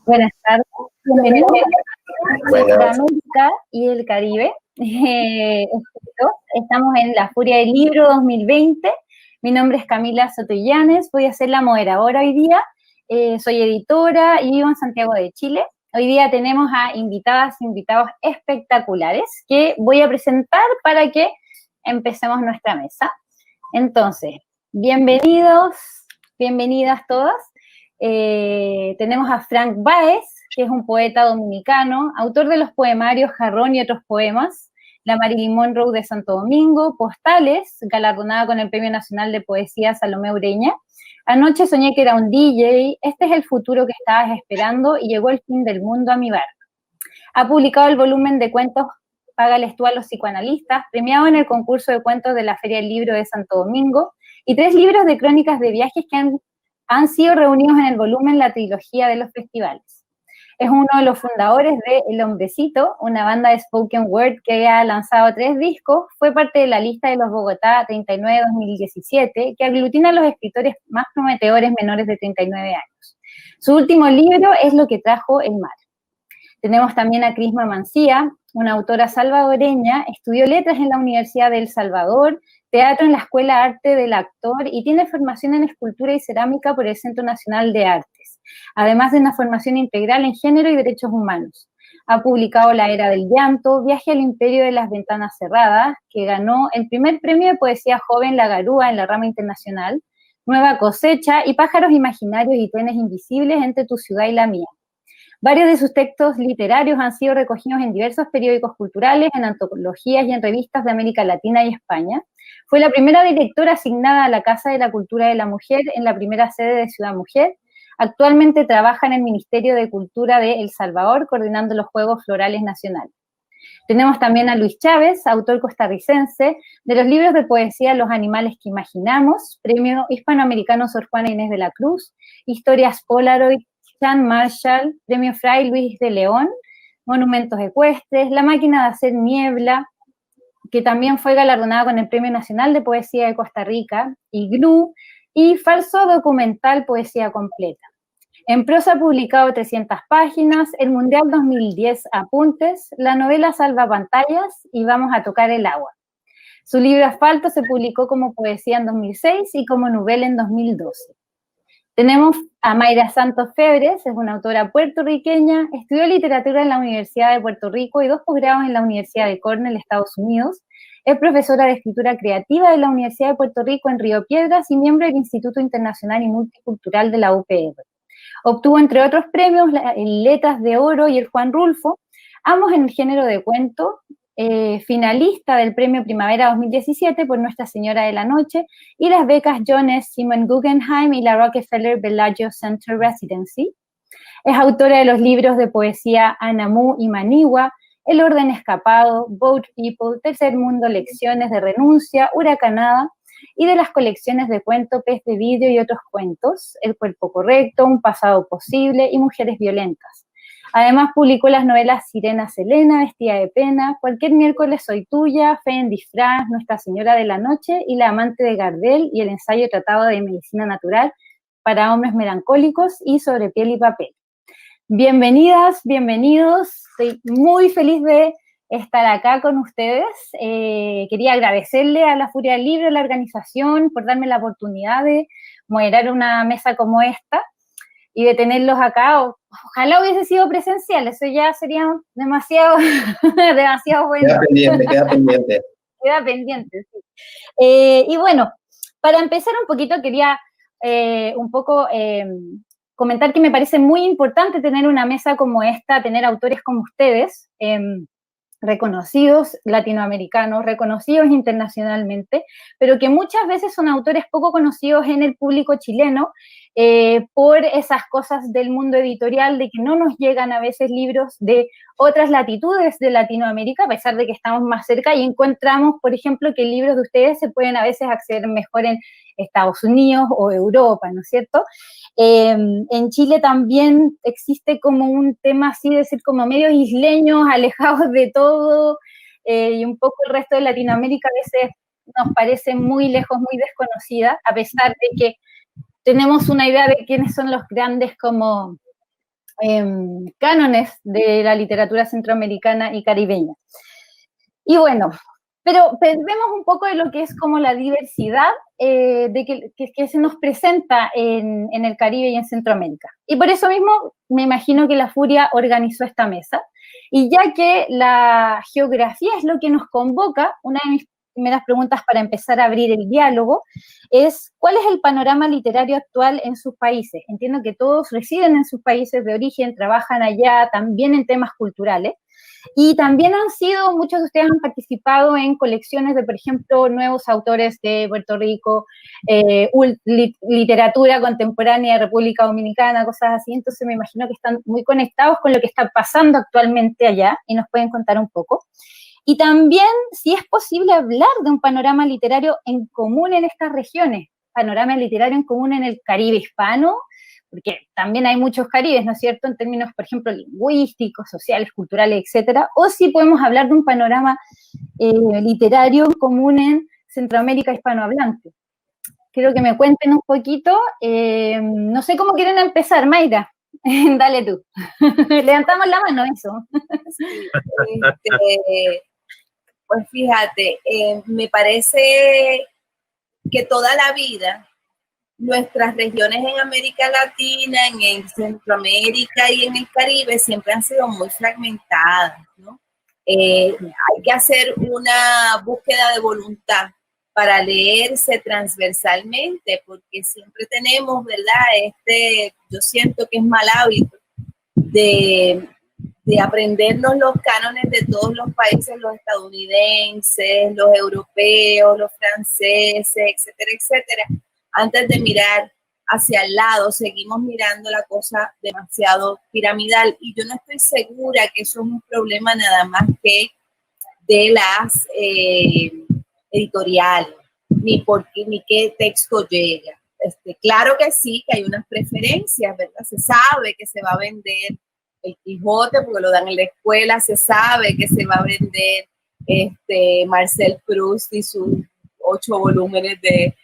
Buenas tardes, bienvenidos a Buenas. América y el Caribe. Estamos en la Furia del Libro 2020. Mi nombre es Camila Sotoyanes, voy a ser la moderadora hoy día. Soy editora y vivo en Santiago de Chile. Hoy día tenemos a invitados espectaculares que voy a presentar para que empecemos nuestra mesa. Entonces, bienvenidos, bienvenidas todas. Tenemos a Frank Báez, que es un poeta dominicano, autor de los poemarios Jarrón y otros poemas, La Marilyn Monroe de Santo Domingo, Postales, galardonada con el Premio Nacional de Poesía Salomé Ureña. Anoche soñé que era un DJ, este es el futuro que estabas esperando y llegó el fin del mundo a mi bar. Ha publicado el volumen de cuentos Págales tú a los psicoanalistas, premiado en el concurso de cuentos de la Feria del Libro de Santo Domingo, y 3 libros de crónicas de viajes que han sido reunidos en el volumen La Trilogía de los Festivales. Es uno de los fundadores de El Hombrecito, una banda de spoken word que ha lanzado 3 discos, fue parte de la lista de los Bogotá 39-2017, que aglutina a los escritores más prometedores menores de 39 años. Su último libro es Lo que trajo el mar. Tenemos también a Crisma Mancía, una autora salvadoreña, estudió letras en la Universidad de El Salvador, teatro en la Escuela Arte del Actor y tiene formación en escultura y cerámica por el Centro Nacional de Artes, además de una formación integral en género y derechos humanos. Ha publicado La Era del Llanto, Viaje al Imperio de las Ventanas Cerradas, que ganó el primer premio de poesía joven La Garúa en la rama internacional, Nueva Cosecha y Pájaros Imaginarios y Trenes Invisibles entre tu ciudad y la mía. Varios de sus textos literarios han sido recogidos en diversos periódicos culturales, en antologías y en revistas de América Latina y España. Fue la primera directora asignada a la Casa de la Cultura de la Mujer en la primera sede de Ciudad Mujer. Actualmente trabaja en el Ministerio de Cultura de El Salvador, coordinando los Juegos Florales Nacionales. Tenemos también a Luis Chávez, autor costarricense, de los libros de poesía Los animales que imaginamos, Premio Hispanoamericano Sor Juana Inés de la Cruz, Historias Polaroid, Chan Marshall, Premio Fray Luis de León, Monumentos Ecuestres, La máquina de hacer niebla, que también fue galardonada con el Premio Nacional de Poesía de Costa Rica, Iglú, y Falso Documental Poesía Completa. En prosa ha publicado 300 páginas, El Mundial 2010 Apuntes, la novela Salvapantallas y Vamos a tocar el agua. Su libro Asfalto se publicó como poesía en 2006 y como novela en 2012. Tenemos a Mayra Santos Febres, es una autora puertorriqueña, estudió literatura en la Universidad de Puerto Rico y 2 posgrados en la Universidad de Cornell, Estados Unidos. Es profesora de escritura creativa de la Universidad de Puerto Rico en Río Piedras y miembro del Instituto Internacional y Multicultural de la UPR. Obtuvo, entre otros premios, el Letras de Oro y el Juan Rulfo, ambos en el género de cuento, finalista del Premio Primavera 2017 por Nuestra Señora de la Noche, y las becas John S. Simon Guggenheim y la Rockefeller Bellagio Center Residency. Es autora de los libros de poesía Anamú y Manigua, El Orden Escapado, Boat People, Tercer Mundo, Lecciones de Renuncia, Huracanada, y de las colecciones de cuento Pez de Vidrio y otros cuentos, El Cuerpo Correcto, Un Pasado Posible y Mujeres Violentas. Además publicó las novelas Sirena Selena, Vestida de Pena, Cualquier miércoles soy tuya, Fe en disfraz, Nuestra Señora de la Noche y La amante de Gardel y el ensayo Tratado de Medicina Natural para hombres melancólicos y Sobre piel y papel. Bienvenidas, bienvenidos, estoy muy feliz de estar acá con ustedes. Quería agradecerle a la Furia del Libro, a la organización, por darme la oportunidad de moderar una mesa como esta y de tenerlos acá. Ojalá hubiese sido presencial, eso ya sería demasiado, demasiado bueno. Queda pendiente, queda pendiente. Queda pendiente, sí. Y bueno, para empezar un poquito quería un poco comentar que me parece muy importante tener una mesa como esta, tener autores como ustedes, reconocidos latinoamericanos, reconocidos internacionalmente, pero que muchas veces son autores poco conocidos en el público chileno, por esas cosas del mundo editorial, de que no nos llegan a veces libros de otras latitudes de Latinoamérica, a pesar de que estamos más cerca, y encontramos, por ejemplo, que libros de ustedes se pueden a veces acceder mejor en Estados Unidos o Europa, ¿no es cierto? En Chile también existe como un tema así, de decir, como medios isleños, alejados de todo, y un poco el resto de Latinoamérica a veces nos parece muy lejos, muy desconocida, a pesar de que tenemos una idea de quiénes son los grandes como cánones de la literatura centroamericana y caribeña. Y bueno, pero vemos un poco de lo que es como la diversidad que se nos presenta en el Caribe y en Centroamérica. Y por eso mismo me imagino que la Furia organizó esta mesa. Y ya que la geografía es lo que nos convoca, una de mis primeras preguntas para empezar a abrir el diálogo es, ¿cuál es el panorama literario actual en sus países? Entiendo que todos residen en sus países de origen, trabajan allá también en temas culturales, y también muchos de ustedes han participado en colecciones de, por ejemplo, nuevos autores de Puerto Rico, literatura contemporánea de República Dominicana, cosas así, entonces me imagino que están muy conectados con lo que está pasando actualmente allá y nos pueden contar un poco. Y también, si es posible hablar de un panorama literario en común en estas regiones, panorama literario en común en el Caribe hispano, porque también hay muchos caribes, ¿no es cierto?, en términos, por ejemplo, lingüísticos, sociales, culturales, etcétera, o si podemos hablar de un panorama literario en común en Centroamérica hispanohablante. Quiero que me cuenten un poquito, no sé cómo quieren empezar, Mayra, dale tú. Levantamos la mano, eso. Sí, pues fíjate, me parece que toda la vida nuestras regiones en América Latina, en Centroamérica y en el Caribe siempre han sido muy fragmentadas, ¿no? Hay que hacer una búsqueda de voluntad para leerse transversalmente, porque siempre tenemos, ¿verdad? Yo siento que es mal hábito de aprendernos los cánones de todos los países, los estadounidenses, los europeos, los franceses, etcétera, etcétera. Antes de mirar hacia el lado, seguimos mirando la cosa demasiado piramidal, y yo no estoy segura que eso es un problema nada más que de las editoriales, ni qué texto llega. Claro que sí, que hay unas preferencias, ¿verdad? Se sabe que se va a vender el Quijote porque lo dan en la escuela, se sabe que se va a vender Marcel Proust y sus 8 volúmenes de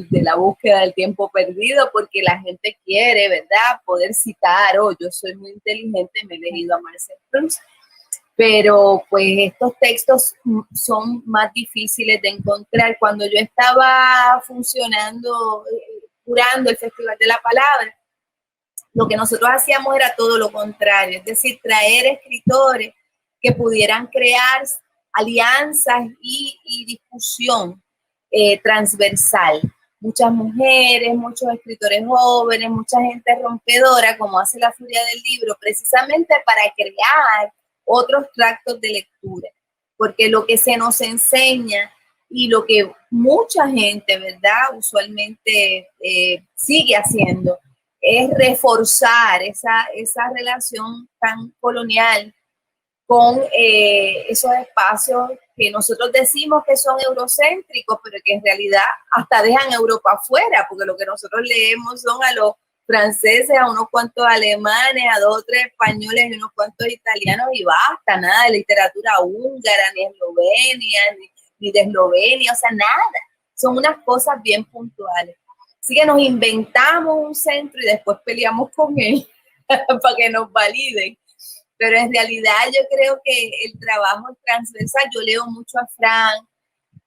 la búsqueda del tiempo perdido, porque la gente quiere, ¿verdad?, poder citar, yo soy muy inteligente, me he leído a Marcel Proust. Pero pues estos textos son más difíciles de encontrar. Cuando yo estaba funcionando, curando el Festival de la Palabra, lo que nosotros hacíamos era todo lo contrario, es decir, traer escritores que pudieran crear alianzas y discusión transversal. Muchas mujeres, muchos escritores jóvenes, mucha gente rompedora, como hace la Furia del Libro, precisamente para crear otros tractos de lectura, porque lo que se nos enseña y lo que mucha gente, ¿verdad?, usualmente sigue haciendo, es reforzar esa relación tan colonial con esos espacios que nosotros decimos que son eurocéntricos, pero que en realidad hasta dejan Europa afuera, porque lo que nosotros leemos son a los franceses, a unos cuantos alemanes, a 2 o 3 españoles y unos cuantos italianos, y basta, nada de literatura húngara, ni eslovenia, ni de Eslovenia, o sea, nada. Son unas cosas bien puntuales. Así que nos inventamos un centro y después peleamos con él para que nos validen. Pero en realidad yo creo que el trabajo es transversal. Yo leo mucho a Frank,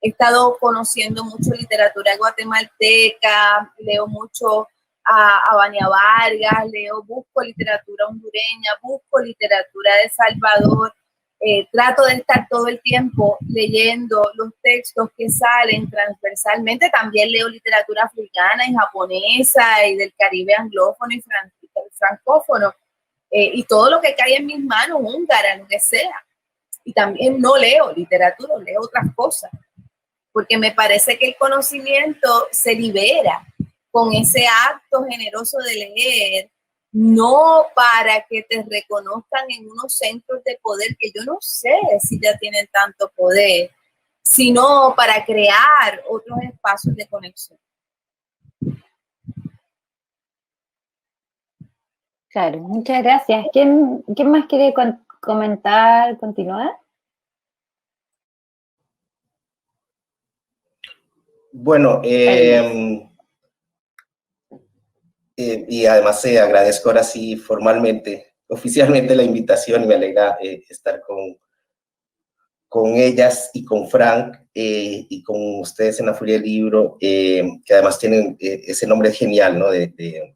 he estado conociendo mucho literatura guatemalteca, leo mucho a Vania Vargas, busco literatura hondureña, busco literatura de Salvador. Trato de estar todo el tiempo leyendo los textos que salen transversalmente. También leo literatura africana y japonesa y del Caribe anglófono y francófono, y todo lo que cae en mis manos, húngara, lo que sea. Y también no leo literatura, leo otras cosas, porque me parece que el conocimiento se libera con ese acto generoso de leer, no para que te reconozcan en unos centros de poder que yo no sé si ya tienen tanto poder, sino para crear otros espacios de conexión. Claro, muchas gracias. ¿Quién más quiere comentar, continuar? Bueno, Y además agradezco ahora sí formalmente, oficialmente la invitación y me alegra estar con ellas y con Frank y con ustedes en la Feria del Libro, que además tienen ese nombre genial, ¿no? De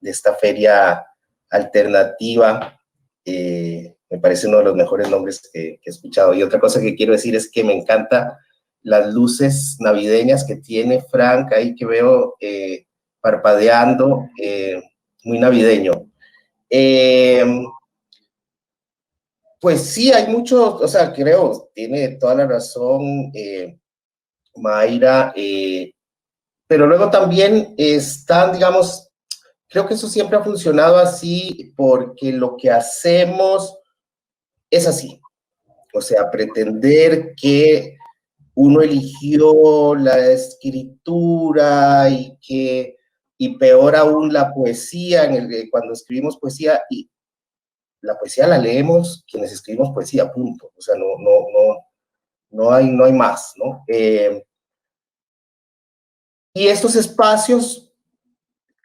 esta feria alternativa. Me parece uno de los mejores nombres que he escuchado. Y otra cosa que quiero decir es que me encanta las luces navideñas que tiene Frank, ahí que veo parpadeando, muy navideño. Pues sí, hay muchos, o sea, creo, tiene toda la razón Mayra, pero luego también están, digamos, creo que eso siempre ha funcionado así porque lo que hacemos es así. O sea, pretender que uno eligió la escritura y peor aún la poesía, cuando escribimos poesía, y la poesía la leemos quienes escribimos poesía, punto. O sea, no hay más, ¿no? Y estos espacios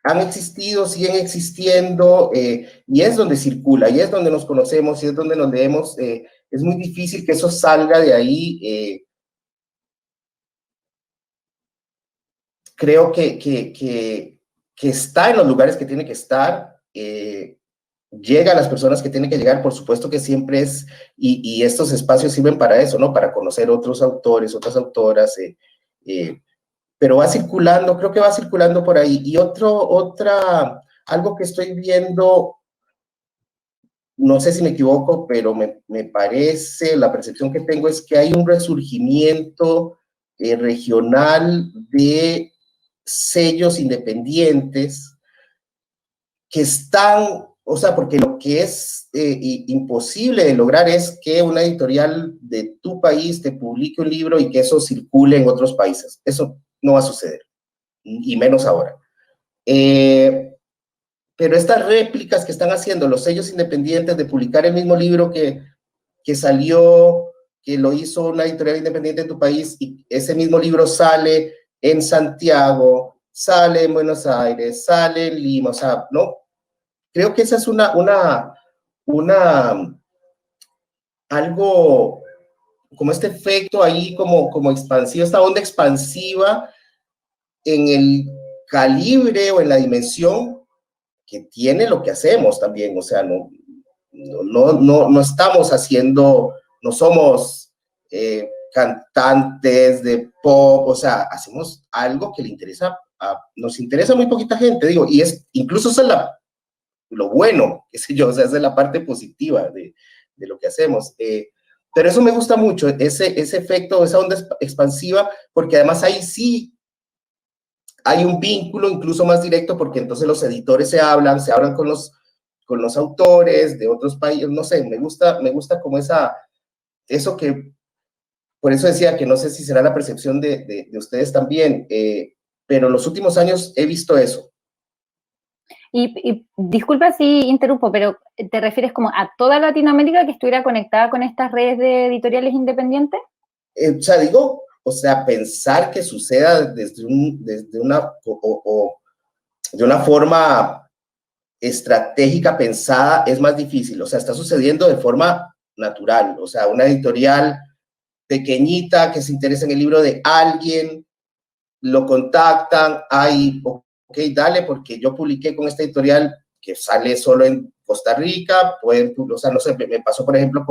han existido, siguen existiendo, y es donde circula, y es donde nos conocemos, y es donde nos leemos. Es muy difícil que eso salga de ahí. Creo que está en los lugares que tiene que estar, llega a las personas que tiene que llegar, por supuesto que siempre es, y estos espacios sirven para eso, ¿no? Para conocer otros autores, otras autoras, pero va circulando, creo que va circulando por ahí. Y algo que estoy viendo, no sé si me equivoco, pero me parece, la percepción que tengo es que hay un resurgimiento regional de sellos independientes que están, o sea, porque lo que es imposible de lograr es que una editorial de tu país te publique un libro y que eso circule en otros países. Eso no va a suceder, y menos ahora. Pero estas réplicas que están haciendo los sellos independientes de publicar el mismo libro que salió, que lo hizo una editorial independiente de tu país, y ese mismo libro sale en Santiago, sale en Buenos Aires, sale en Lima, o sea, ¿no? Creo que esa es algo como este efecto ahí como expansivo, esta onda expansiva en el calibre o en la dimensión que tiene lo que hacemos también. O sea, no estamos haciendo, no somos cantantes de pop, o sea, hacemos algo que le interesa, nos interesa a muy poquita gente, digo, y incluso eso es lo bueno, qué sé yo, o sea, esa es la parte positiva de lo que hacemos. Pero eso me gusta mucho, ese efecto, esa onda expansiva, porque además ahí sí hay un vínculo incluso más directo, porque entonces los editores se hablan con los autores de otros países, no sé, me gusta como eso que, por eso decía que no sé si será la percepción de ustedes también, pero en los últimos años he visto eso. Y disculpa si interrumpo, pero ¿te refieres como a toda Latinoamérica que estuviera conectada con estas redes de editoriales independientes? O sea, digo, o sea, pensar que suceda desde una de una forma estratégica pensada es más difícil. O sea, está sucediendo de forma natural. O sea, una editorial pequeñita que se interesa en el libro de alguien, lo contactan, ok, dale, porque yo publiqué con esta editorial que sale solo en Costa Rica, o sea, no sé, me pasó, por ejemplo,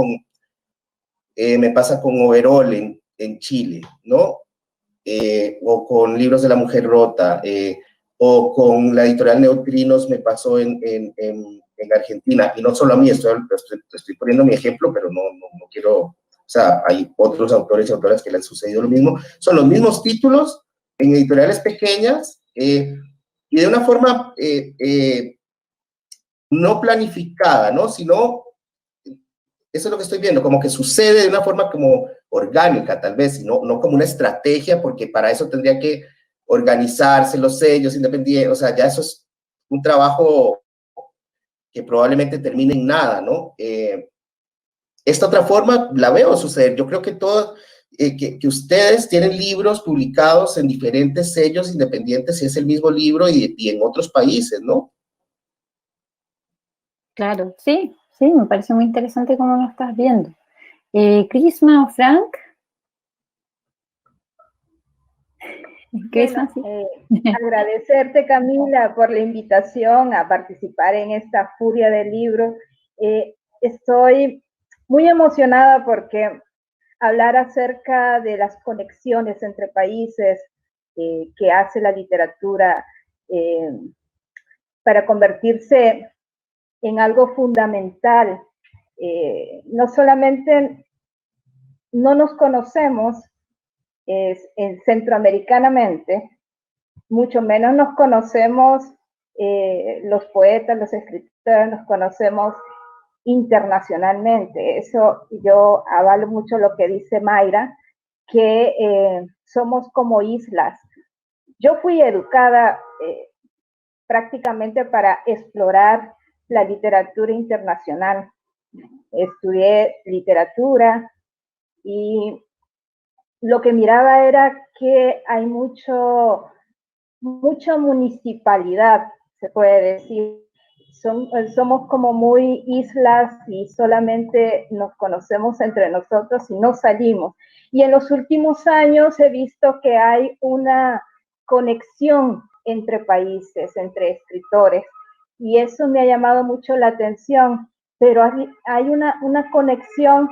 me pasa con Overol en Chile, ¿no? O con Libros de la Mujer Rota, o con la editorial Neutrinos me pasó en Argentina, y no solo a mí, estoy poniendo mi ejemplo, pero no quiero, o sea, hay otros autores y autoras que le han sucedido lo mismo, son los mismos títulos en editoriales pequeñas, y de una forma no planificada, ¿no? Sino, eso es lo que estoy viendo, como que sucede de una forma como orgánica, tal vez, y no como una estrategia, porque para eso tendría que organizarse los sellos independientes, o sea, ya eso es un trabajo que probablemente termine en nada, ¿no? Esta otra forma la veo suceder. Yo creo que todo, que ustedes tienen libros publicados en diferentes sellos independientes, si es el mismo libro y en otros países, ¿no? Claro, sí, sí, me parece muy interesante cómo lo estás viendo. Crisma o Frank. Crisma, Bueno, sí. agradecerte, Camila, por la invitación a participar en esta Furia del Libro. Estoy muy emocionada porque hablar acerca de las conexiones entre países que hace la literatura para convertirse en algo fundamental. No solamente no nos conocemos centroamericanamente, mucho menos nos conocemos los poetas, los escritores, nos conocemos internacionalmente. Eso yo avalo mucho lo que dice Mayra, que somos como islas. Yo fui educada prácticamente para explorar la literatura internacional. Estudié literatura y lo que miraba era que hay mucha municipalidad, se puede decir. Somos como muy islas y solamente nos conocemos entre nosotros y no salimos. Y en los últimos años he visto que hay una conexión entre países, entre escritores, y eso me ha llamado mucho la atención, pero hay una conexión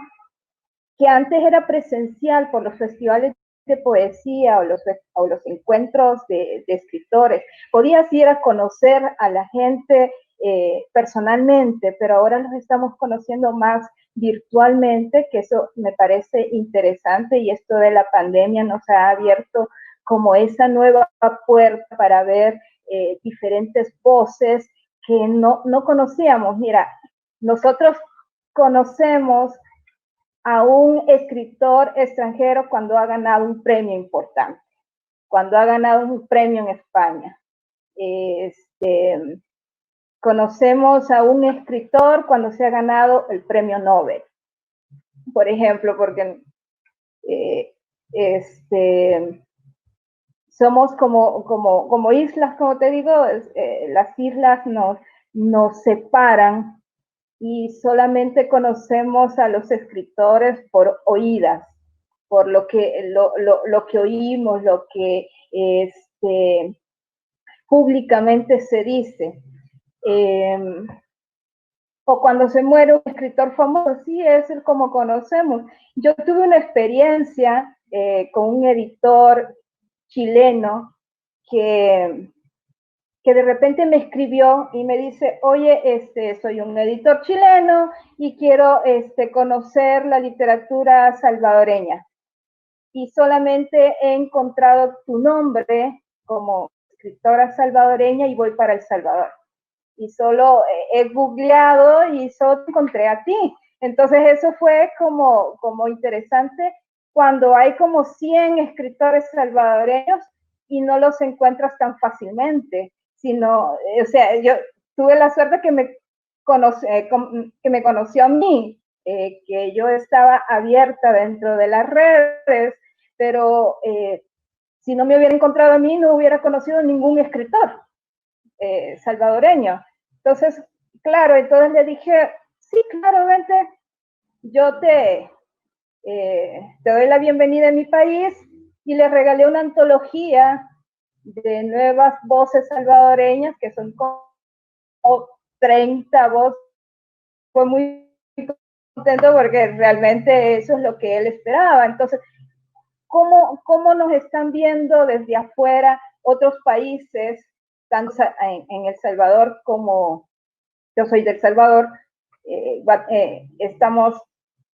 que antes era presencial por los festivales de poesía o los encuentros de escritores. Podías ir a conocer a la gente personalmente, pero ahora los estamos conociendo más virtualmente, que eso me parece interesante, y esto de la pandemia nos ha abierto como esa nueva puerta para ver diferentes voces que no conocíamos. Mira, nosotros conocemos a un escritor extranjero cuando ha ganado un premio importante, cuando ha ganado un premio en España. Conocemos a un escritor cuando se ha ganado el premio Nobel, por ejemplo, porque somos como islas, como te digo, las islas nos separan y solamente conocemos a los escritores por oídas, por lo que oímos, lo que públicamente se dice. O cuando se muere un escritor famoso, sí, es el como conocemos. Yo tuve una experiencia con un editor chileno que de repente me escribió y me dice, oye, soy un editor chileno y quiero conocer la literatura salvadoreña. Y solamente he encontrado tu nombre como escritora salvadoreña y voy para El Salvador. Y solo he googleado y solo te encontré a ti. Entonces eso fue como interesante cuando hay como 100 escritores salvadoreños y no los encuentras tan fácilmente, sino, o sea, yo tuve la suerte que me conoció a mí, que yo estaba abierta dentro de las redes, pero si no me hubiera encontrado a mí, no hubiera conocido ningún escritor salvadoreño. Entonces, claro, entonces le dije, sí, claro, vente, yo te doy la bienvenida en mi país, y le regalé una antología de nuevas voces salvadoreñas, que son como 30 voces. Fue muy contento porque realmente eso es lo que él esperaba. Entonces, ¿cómo nos están viendo desde afuera otros países, tanto en El Salvador como yo soy del Salvador?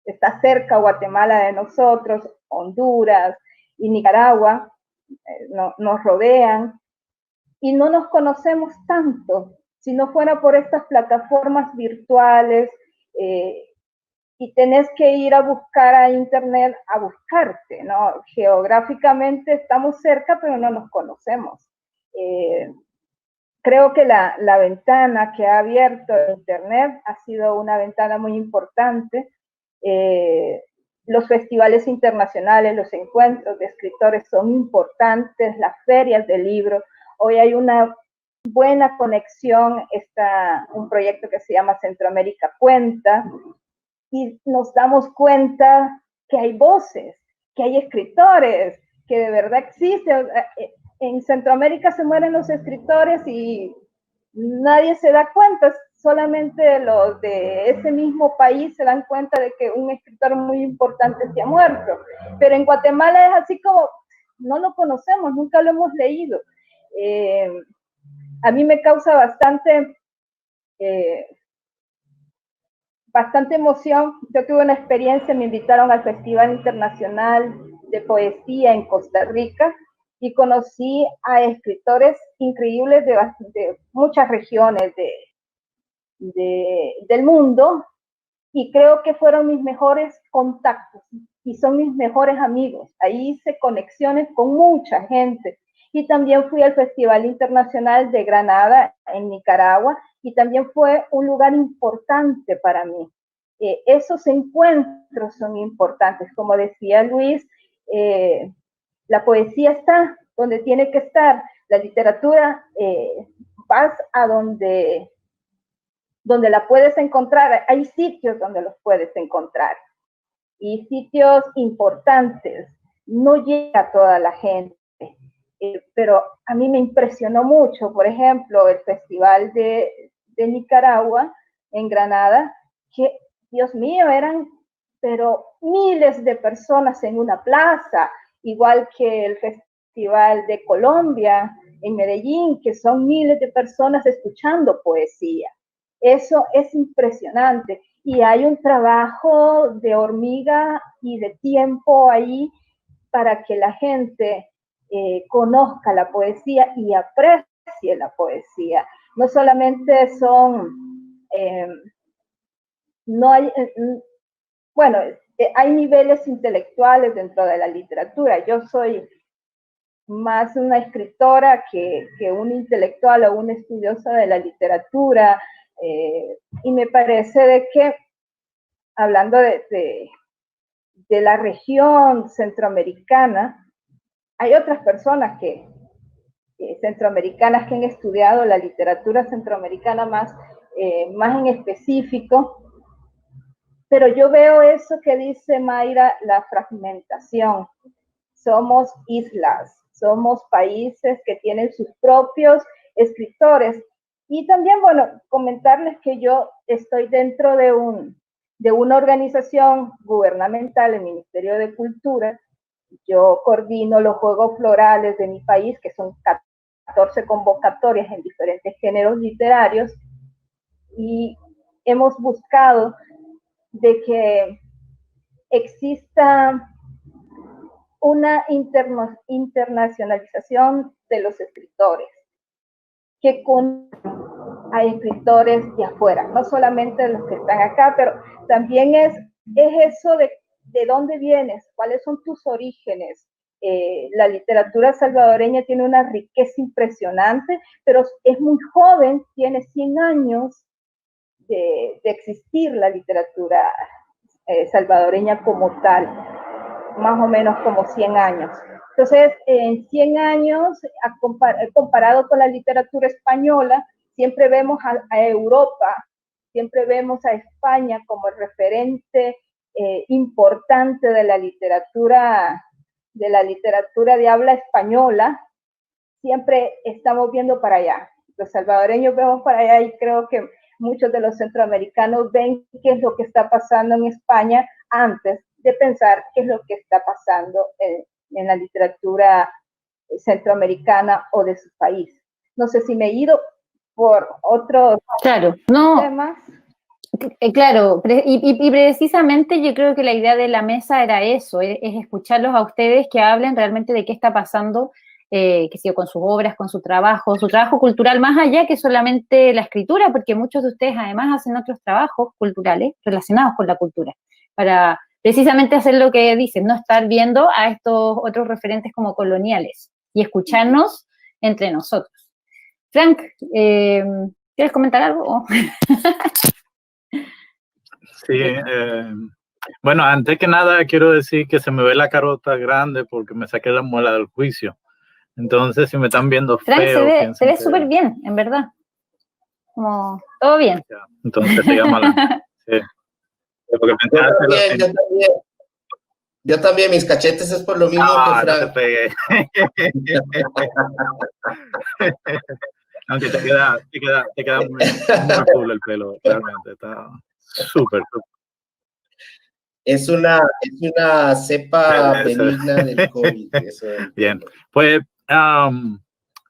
Está cerca Guatemala de nosotros, Honduras y Nicaragua nos rodean, y no nos conocemos tanto. Si no fuera por estas plataformas virtuales, y tenés que ir a buscar a internet a buscarte, ¿no? Geográficamente estamos cerca, pero no nos conocemos. Creo que la ventana que ha abierto internet ha sido una ventana muy importante. Los festivales internacionales, los encuentros de escritores son importantes, las ferias del libro. Hoy hay una buena conexión, está un proyecto que se llama Centroamérica Cuenta, y nos damos cuenta que hay voces, que hay escritores, que de verdad existen. En Centroamérica se mueren los escritores y nadie se da cuenta, solamente los de ese mismo país se dan cuenta de que un escritor muy importante se ha muerto. Pero en Guatemala es así como, no lo conocemos, nunca lo hemos leído. A mí me causa bastante emoción. Yo tuve una experiencia, me invitaron al Festival Internacional de Poesía en Costa Rica y conocí a escritores increíbles de muchas regiones del mundo, y creo que fueron mis mejores contactos y son mis mejores amigos. Ahí hice conexiones con mucha gente. Y también fui al Festival Internacional de Granada en Nicaragua, y también fue un lugar importante para mí. Esos encuentros son importantes. Como decía Luis, la poesía está donde tiene que estar. La literatura, vas a donde la puedes encontrar. Hay sitios donde los puedes encontrar, y sitios importantes. No llega a toda la gente, pero a mí me impresionó mucho, por ejemplo, el Festival de Nicaragua en Granada, que, Dios mío, eran pero miles de personas en una plaza, igual que el Festival de Colombia en Medellín, que son miles de personas escuchando poesía. Eso es impresionante, y hay un trabajo de hormiga y de tiempo ahí para que la gente conozca la poesía y aprecie la poesía. No solamente son, no hay, bueno, hay niveles intelectuales dentro de la literatura. Yo soy más una escritora que una intelectual o una estudiosa de la literatura, y me parece de que, hablando de la región centroamericana, hay otras personas centroamericanas que han estudiado la literatura centroamericana más en específico, pero yo veo eso que dice Mayra, la fragmentación. Somos islas, somos países que tienen sus propios escritores. Y también, bueno, comentarles que yo estoy dentro de una organización gubernamental, el Ministerio de Cultura. Yo coordino los Juegos Florales de mi país, que son 14 convocatorias en diferentes géneros literarios, y hemos buscado de que exista una internacionalización de los escritores, que hay escritores de afuera, no solamente los que están acá, pero también es eso de dónde vienes, cuáles son tus orígenes. La literatura salvadoreña tiene una riqueza impresionante, pero es muy joven, tiene 100 años de existir la literatura salvadoreña como tal, más o menos como 100 años. Entonces, en 100 años, comparado con la literatura española, siempre vemos a Europa, siempre vemos a España como el referente importante de la literatura de habla española. Siempre estamos viendo para allá. Los salvadoreños vemos para allá, y creo que muchos de los centroamericanos ven qué es lo que está pasando en España antes de pensar qué es lo que está pasando en la literatura centroamericana o de su país. No sé si me he ido por otros temas. Claro, y precisamente yo creo que la idea de la mesa era eso, es escucharlos a ustedes que hablen realmente de qué está pasando, que sea con sus obras, con su trabajo cultural, más allá que solamente la escritura, porque muchos de ustedes además hacen otros trabajos culturales relacionados con la cultura, para precisamente hacer lo que dicen, no estar viendo a estos otros referentes como coloniales y escucharnos entre nosotros. Frank, ¿quieres comentar algo? Sí, Bueno, antes que nada quiero decir que se me ve la carota grande porque me saqué la muela del juicio. Entonces, si me están viendo Frank, feo, se ve súper bien, en verdad. Como, todo bien. Entonces, síganme. Sí. Porque yo también, mis cachetes es por lo mismo que Frank. No te pegué. Aunque te queda muy cool el pelo, realmente. Está súper. Es una cepa benigna del COVID. Eso bien, pues,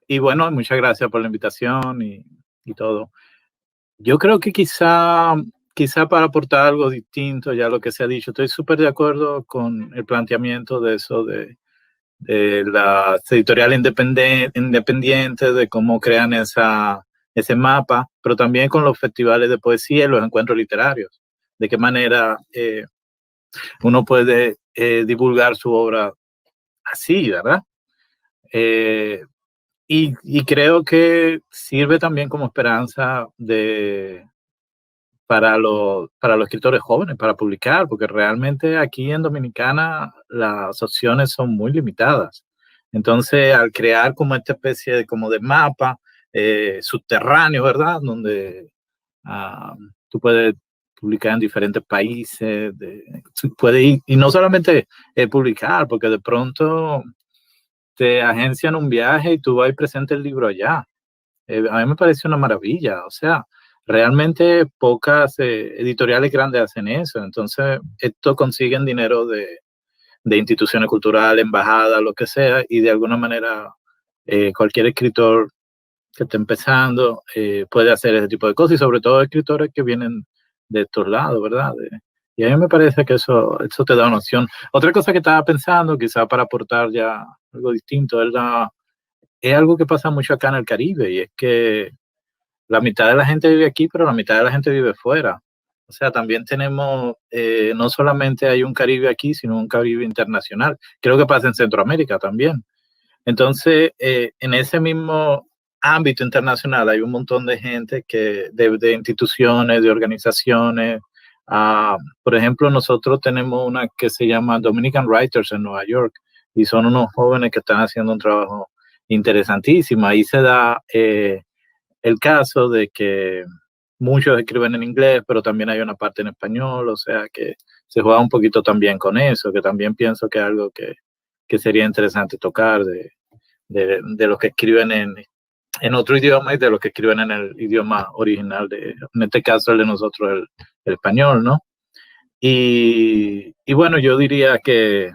y bueno, muchas gracias por la invitación y todo. Yo creo que quizá para aportar algo distinto ya a lo que se ha dicho, estoy súper de acuerdo con el planteamiento de eso de las editoriales independientes, de cómo crean ese mapa, pero también con los festivales de poesía y los encuentros literarios, de qué manera uno puede divulgar su obra así, ¿verdad? Y creo que sirve también como esperanza para los escritores jóvenes, para publicar, porque realmente aquí en Dominicana las opciones son muy limitadas. Entonces, al crear como esta especie de mapa subterráneo, ¿verdad? Donde tú puedes publicar en diferentes países, puedes ir, y no solamente publicar, porque de pronto te agencian un viaje y tú vas y presentas el libro allá. A mí me parece una maravilla, o sea, realmente pocas editoriales grandes hacen eso, entonces esto consiguen dinero de instituciones culturales, embajadas, lo que sea, y de alguna manera cualquier escritor que esté empezando puede hacer ese tipo de cosas, y sobre todo escritores que vienen de estos lados, ¿verdad? Y a mí me parece que eso te da una opción. Otra cosa que estaba pensando, quizá para aportar ya algo distinto, es algo que pasa mucho acá en el Caribe, y es que la mitad de la gente vive aquí, pero la mitad de la gente vive fuera. O sea, también tenemos, no solamente hay un Caribe aquí, sino un Caribe internacional. Creo que pasa en Centroamérica también. Entonces, en ese mismo ámbito internacional hay un montón de gente de instituciones, de organizaciones. Por ejemplo, nosotros tenemos una que se llama Dominican Writers en Nueva York, y son unos jóvenes que están haciendo un trabajo interesantísimo. Ahí se da el caso de que muchos escriben en inglés, pero también hay una parte en español, o sea que se juega un poquito también con eso, que también pienso que es algo que sería interesante tocar de los que escriben en otro idioma y de los que escriben en el idioma original, en este caso el de nosotros, el español, ¿no? Y bueno, yo diría que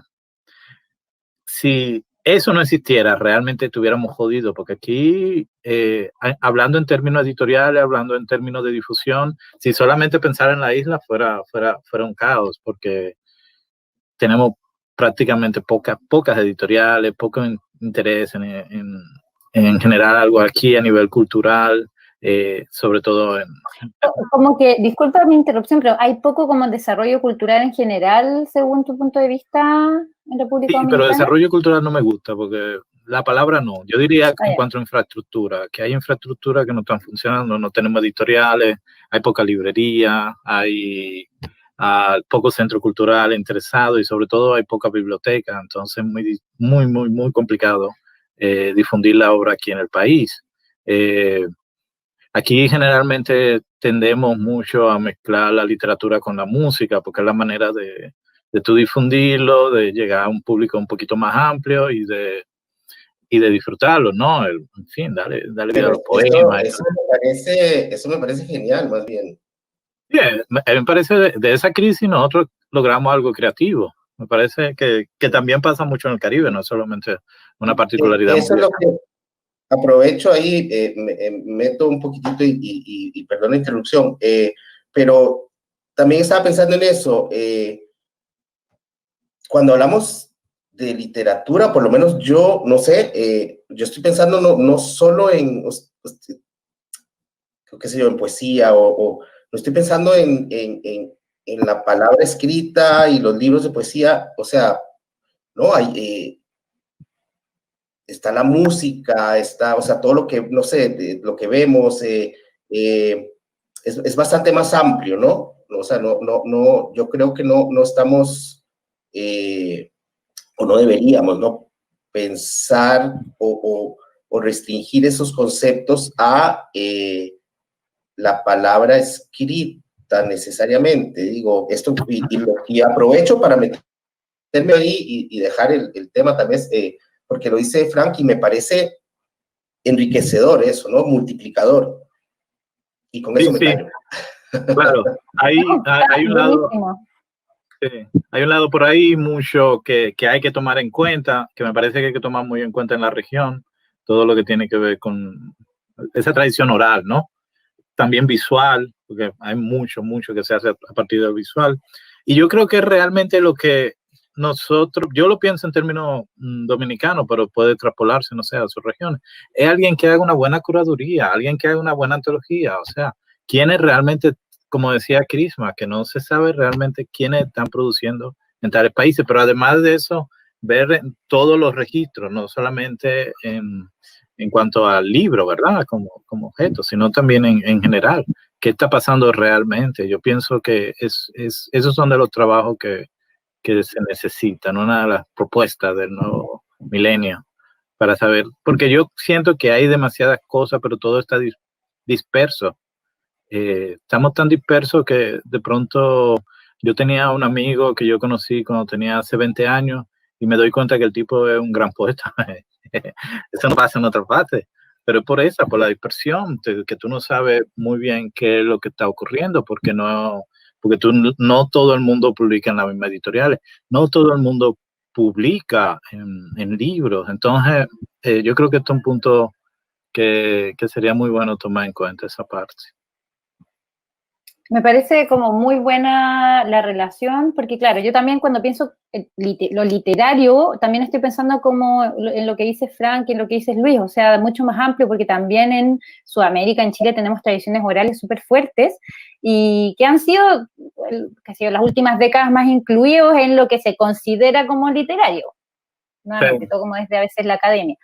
si eso no existiera, realmente estuviéramos jodidos, porque aquí, hablando en términos editoriales, hablando en términos de difusión, si solamente pensar en la isla fuera un caos, porque tenemos prácticamente pocas editoriales, poco interés en generar algo aquí a nivel cultural, sobre todo Como que, disculpa mi interrupción, pero hay poco como desarrollo cultural en general, según tu punto de vista, en República Dominicana. Pero desarrollo cultural no me gusta, porque la palabra no. Yo diría que en cuanto a infraestructura, que hay infraestructura que no están funcionando, no tenemos editoriales, hay poca librería, hay poco centro cultural interesado, y sobre todo hay poca biblioteca, entonces es muy complicado difundir la obra aquí en el país. Aquí generalmente tendemos mucho a mezclar la literatura con la música, porque es la manera de tú difundirlo, de llegar a un público un poquito más amplio y de disfrutarlo, ¿no? En fin, dale vida a los poemas. Eso me parece genial, más bien. Bien, me parece de esa crisis nosotros logramos algo creativo. Me parece que también pasa mucho en el Caribe, no es solamente una particularidad. Eso es lo que aprovecho ahí, meto un poquitito y perdón la interrupción, pero también estaba pensando en eso. Cuando hablamos de literatura, por lo menos yo, no sé, yo estoy pensando no solo en, qué sé yo, en poesía o no estoy pensando en la palabra escrita y los libros de poesía, o sea, no hay, está la música, está, o sea, todo lo que, no sé, lo que vemos es bastante más amplio, ¿no? o sea, yo creo que no estamos, o no deberíamos, ¿no? Pensar o restringir esos conceptos a la palabra escrita necesariamente. Digo, esto, y aprovecho para meterme ahí y dejar el tema también, porque lo dice Frank y me parece enriquecedor eso, ¿no? Multiplicador. Y con eso me callo. Claro, hay un lado, hay un lado por ahí mucho que hay que tomar en cuenta, que me parece que hay que tomar muy en cuenta en la región, todo lo que tiene que ver con esa tradición oral, ¿no? También visual, porque hay mucho que se hace a partir del visual. Y yo creo que realmente lo que nosotros, yo lo pienso en términos dominicanos, pero puede extrapolarse, no sé, a sus regiones, es alguien que haga una buena curaduría, alguien que haga una buena antología, o sea, quienes realmente, como decía Crisma, que no se sabe realmente quiénes están produciendo en tales países, pero además de eso, ver todos los registros, no solamente en cuanto al libro, ¿verdad? Como objeto, sino también en general. ¿Qué está pasando realmente? Yo pienso que esos son de los trabajos que se necesitan, una de las propuestas del nuevo milenio para saber, porque yo siento que hay demasiadas cosas, pero todo está disperso. Estamos tan dispersos que de pronto yo tenía un amigo que yo conocí cuando tenía hace 20 años y me doy cuenta que el tipo es un gran poeta. Eso no pasa en otra parte, pero es por la dispersión, que tú no sabes muy bien qué es lo que está ocurriendo, porque no todo el mundo publica en las mismas editoriales, no todo el mundo publica en libros. Entonces, yo creo que este es un punto que sería muy bueno tomar en cuenta esa parte. Me parece como muy buena la relación, porque claro, yo también cuando pienso lo literario, también estoy pensando como en lo que dice Frank y en lo que dice Luis, o sea, mucho más amplio, porque también en Sudamérica, en Chile, tenemos tradiciones orales súper fuertes y que han sido las últimas décadas más incluidos en lo que se considera como literario, nuevamente, todo como desde a veces la academia.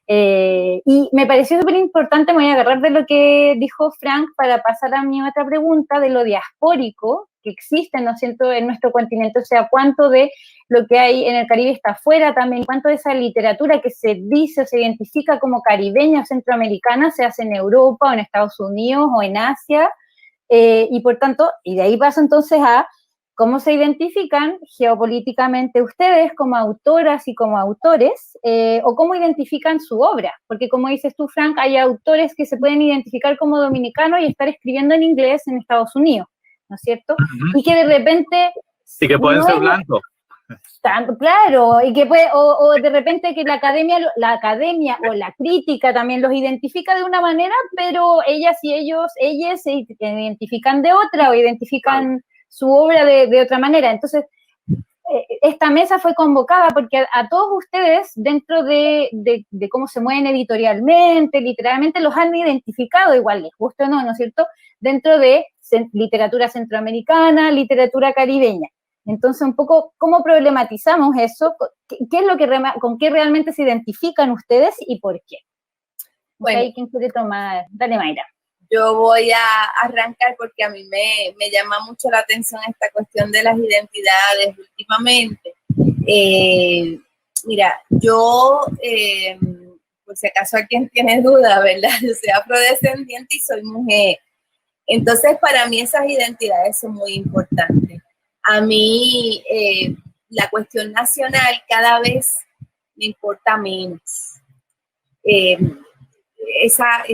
Y me pareció súper importante, me voy a agarrar de lo que dijo Frank para pasar a mi otra pregunta de lo diaspórico que existe, ¿no es cierto?, en nuestro continente, o sea, cuánto de lo que hay en el Caribe está afuera también, cuánto de esa literatura que se dice o se identifica como caribeña o centroamericana se hace en Europa o en Estados Unidos o en Asia, y por tanto, y de ahí paso entonces a ¿cómo se identifican geopolíticamente ustedes como autoras y como autores? ¿O cómo identifican su obra? Porque como dices tú, Frank, hay autores que se pueden identificar como dominicanos y estar escribiendo en inglés en Estados Unidos, ¿no es cierto? Uh-huh. Y que de repente... Y que pueden ser blancos. Claro, y que puede, o de repente que la academia o la crítica también los identifica de una manera, pero ellas se identifican de otra o identifican su obra de otra manera. Entonces, esta mesa fue convocada porque a todos ustedes, dentro de cómo se mueven editorialmente, literalmente, los han identificado igual, les guste o no, ¿no es cierto?, dentro de literatura centroamericana, literatura caribeña. Entonces, un poco, ¿cómo problematizamos eso? ¿Qué es lo que con qué realmente se identifican ustedes y por qué? Bueno, ¿quién quiere tomar? Dale, Mayra. Yo voy a arrancar porque a mí me llama mucho la atención esta cuestión de las identidades últimamente. Mira, yo, por si acaso alguien tiene duda, ¿verdad? Yo soy afrodescendiente y soy mujer. Entonces, para mí esas identidades son muy importantes. A mí, la cuestión nacional cada vez me importa menos. Esa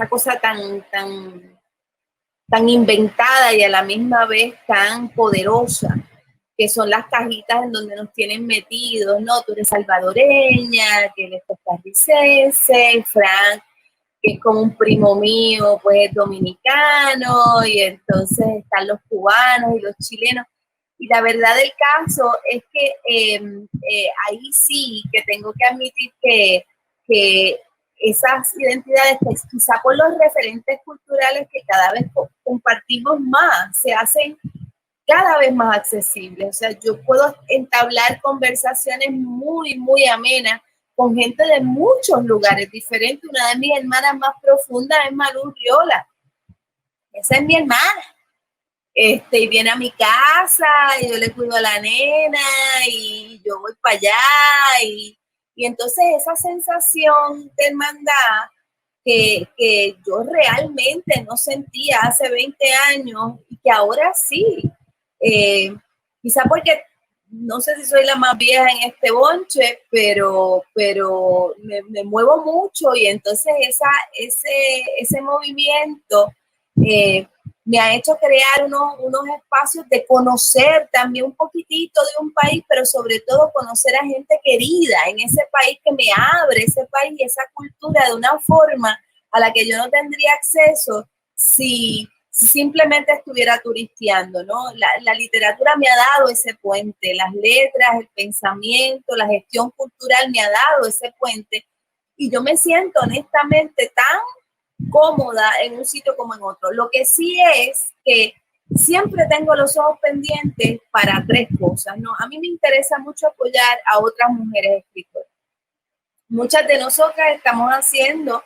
cosa tan inventada y a la misma vez tan poderosa, que son las cajitas en donde nos tienen metidos, ¿no? Tú eres salvadoreña, que eres costarricense, Frank, que es como un primo mío, pues es dominicano, y entonces están los cubanos y los chilenos. Y la verdad del caso es que ahí sí que tengo que admitir que esas identidades, pues, quizá por los referentes culturales que cada vez compartimos más, se hacen cada vez más accesibles. O sea, yo puedo entablar conversaciones muy, muy amenas con gente de muchos lugares diferentes. Una de mis hermanas más profundas es Malú Riola. Esa es mi hermana. y viene a mi casa y yo le cuido a la nena y yo voy para allá y entonces esa sensación de hermandad que yo realmente no sentía hace 20 años y que ahora sí, quizá porque no sé si soy la más vieja en este bonche, pero me muevo mucho y entonces ese movimiento me ha hecho crear unos espacios de conocer también un poquitito de un país, pero sobre todo conocer a gente querida en ese país que me abre ese país y esa cultura de una forma a la que yo no tendría acceso si simplemente estuviera turisteando, ¿no? La literatura me ha dado ese puente, las letras, el pensamiento, la gestión cultural me ha dado ese puente y yo me siento honestamente tan cómoda en un sitio como en otro. Lo que sí es que siempre tengo los ojos pendientes para 3 cosas, ¿no? A mí me interesa mucho apoyar a otras mujeres escritoras. Muchas de nosotras estamos haciendo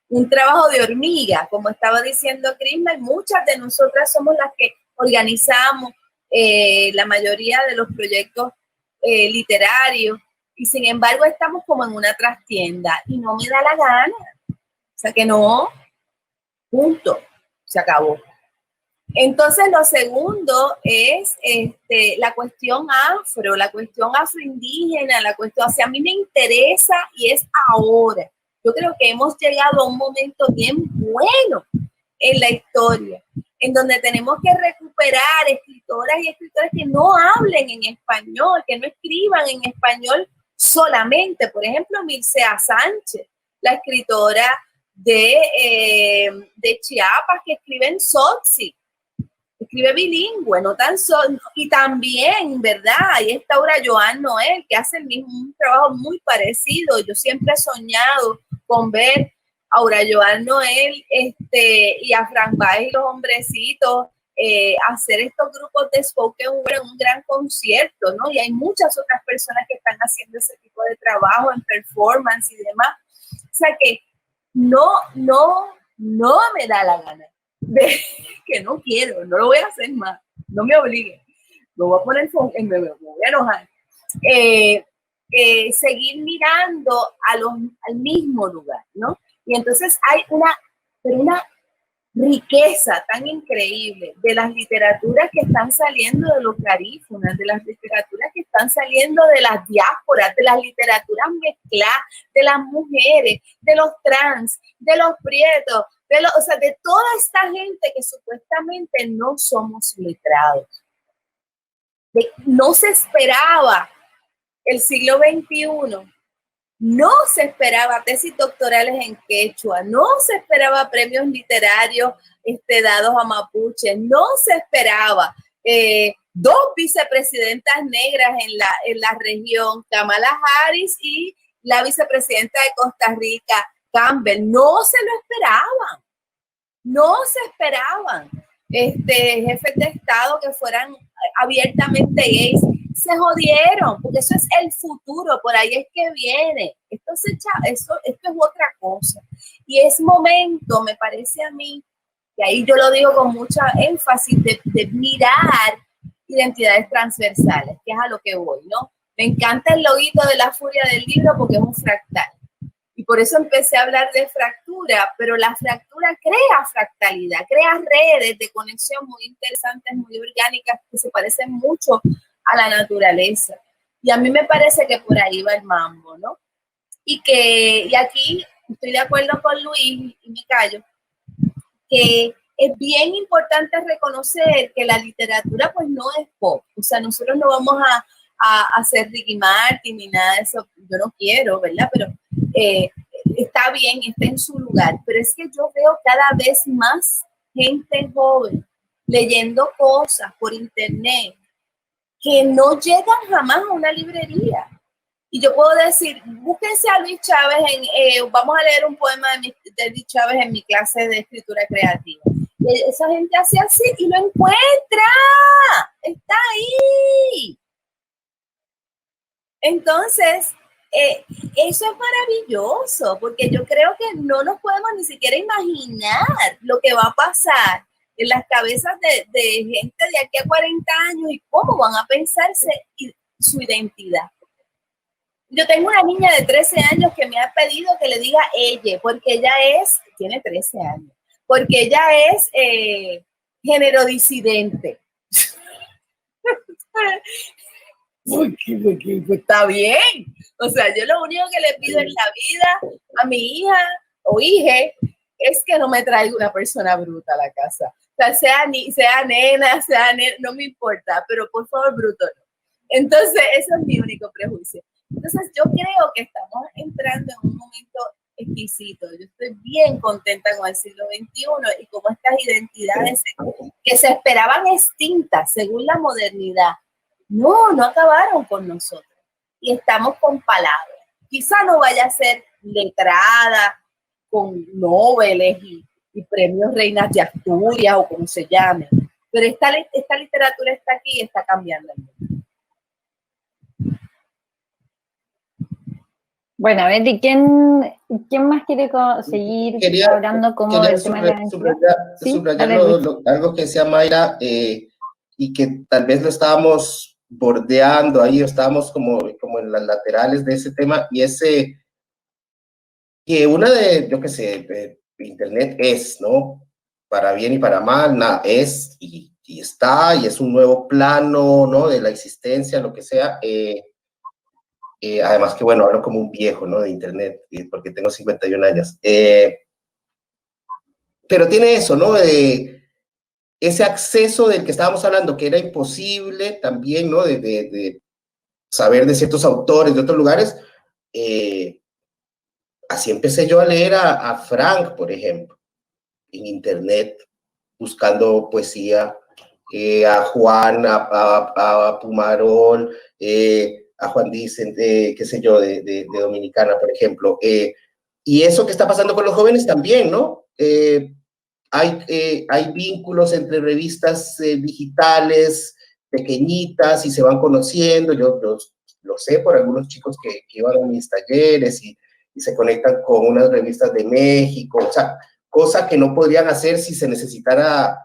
un trabajo de hormiga, como estaba diciendo Crisma, y muchas de nosotras somos las que organizamos la mayoría de los proyectos literarios, y sin embargo estamos como en una trastienda, y no me da la gana. O sea que no, punto, se acabó. Entonces lo segundo es la cuestión afroindígena, la cuestión, o sea, a mí me interesa y es ahora. Yo creo que hemos llegado a un momento bien bueno en la historia, en donde tenemos que recuperar escritoras y escritores que no hablen en español, que no escriban en español solamente. Por ejemplo, Mircea Sánchez, la escritora de Chiapas, que escribe en Tzotzil, escribe bilingüe, no tan solo, y también, ¿verdad? Ahí está Aura Joan Noel, que hace un trabajo muy parecido. Yo siempre he soñado con ver a Aura Joan Noel y a Frank Baez y los hombrecitos hacer estos grupos de spoken word en un gran concierto, ¿no? Y hay muchas otras personas que están haciendo ese tipo de trabajo en performance y demás. O sea que no me da la gana. Que no quiero, no lo voy a hacer más, no me obliguen, me voy a poner, me voy a enojar, seguir mirando al mismo lugar, ¿no? Y entonces hay una riqueza tan increíble de las literaturas que están saliendo de los garífunas, de las literaturas que están saliendo de las diásporas, de las literaturas mezcladas, de las mujeres, de los trans, de los prietos, o sea, de toda esta gente que supuestamente no somos letrados. No se esperaba el siglo XXI, no se esperaba tesis doctorales en quechua, no se esperaba premios literarios dados a mapuche, no se esperaba 2 vicepresidentas negras en la región, Kamala Harris y la vicepresidenta de Costa Rica, Campbell. No se lo esperaban. No se esperaban jefes de Estado que fueran abiertamente gays. Se jodieron, porque eso es el futuro, por ahí es que viene. Esto es otra cosa. Y es momento, me parece a mí, y ahí yo lo digo con mucha énfasis, de mirar identidades transversales, que es a lo que voy, ¿no? Me encanta el loguito de la furia del libro porque es un fractal. Y por eso empecé a hablar de fractura, pero la fractura crea fractalidad, crea redes de conexión muy interesantes, muy orgánicas, que se parecen mucho a la naturaleza. Y a mí me parece que por ahí va el mambo, ¿no? Y aquí estoy de acuerdo con Luis, y me callo, que es bien importante reconocer que la literatura pues no es pop. O sea, nosotros no vamos a hacer Ricky Martin ni nada de eso. Yo no quiero, ¿verdad? Pero está bien, está en su lugar. Pero es que yo veo cada vez más gente joven leyendo cosas por internet que no llegan jamás a una librería. Y yo puedo decir, búsquense a Luis Chávez, vamos a leer un poema de Luis Chávez en mi clase de escritura creativa. Y esa gente hace así y lo encuentra, está ahí. Entonces, eso es maravilloso, porque yo creo que no nos podemos ni siquiera imaginar lo que va a pasar en las cabezas de gente de aquí a 40 años y cómo van a pensarse su identidad. Yo tengo una niña de 13 años que me ha pedido que le diga ella, porque ella tiene 13 años, porque ella es género disidente. Porque está bien. O sea, yo lo único que le pido en la vida a mi hija o hija es que no me traiga una persona bruta a la casa. O sea, sea nena, no me importa, pero por favor, bruto no. Entonces, eso es mi único prejuicio. Entonces, yo creo que estamos entrando en un momento exquisito. Yo estoy bien contenta con el siglo XXI y como estas identidades que se esperaban extintas según la modernidad, no acabaron con nosotros. Y estamos con palabras. Quizá no vaya a ser letrada con Nobeles y premios Reinas de Asturias o como se llame, pero esta literatura está aquí y está cambiando el mundo. Bueno, a ver, ¿y quién más quiere seguir hablando como del tema de la identidad? Subrayar algo que decía Mayra, y que tal vez lo estábamos bordeando ahí, estábamos como en las laterales de ese tema, y ese que una de, yo qué sé, Internet es, ¿no? Para bien y para mal, nada, es y está, y es un nuevo plano, ¿no? De la existencia, lo que sea. Además que, bueno, hablo como un viejo, ¿no? De Internet, porque tengo 51 años. Pero tiene eso, ¿no? Ese acceso del que estábamos hablando, que era imposible también, ¿no? De saber de ciertos autores de otros lugares. Así empecé yo a leer a Frank, por ejemplo, en Internet, buscando poesía, a Juan, a Pumarol, a Juan Dicen, qué sé yo, de Dominicana, por ejemplo. Y eso que está pasando con los jóvenes también, ¿no? Hay vínculos entre revistas digitales pequeñitas y se van conociendo. Yo lo sé por algunos chicos que iban a mis talleres y se conectan con unas revistas de México, o sea, cosa que no podrían hacer si se necesitara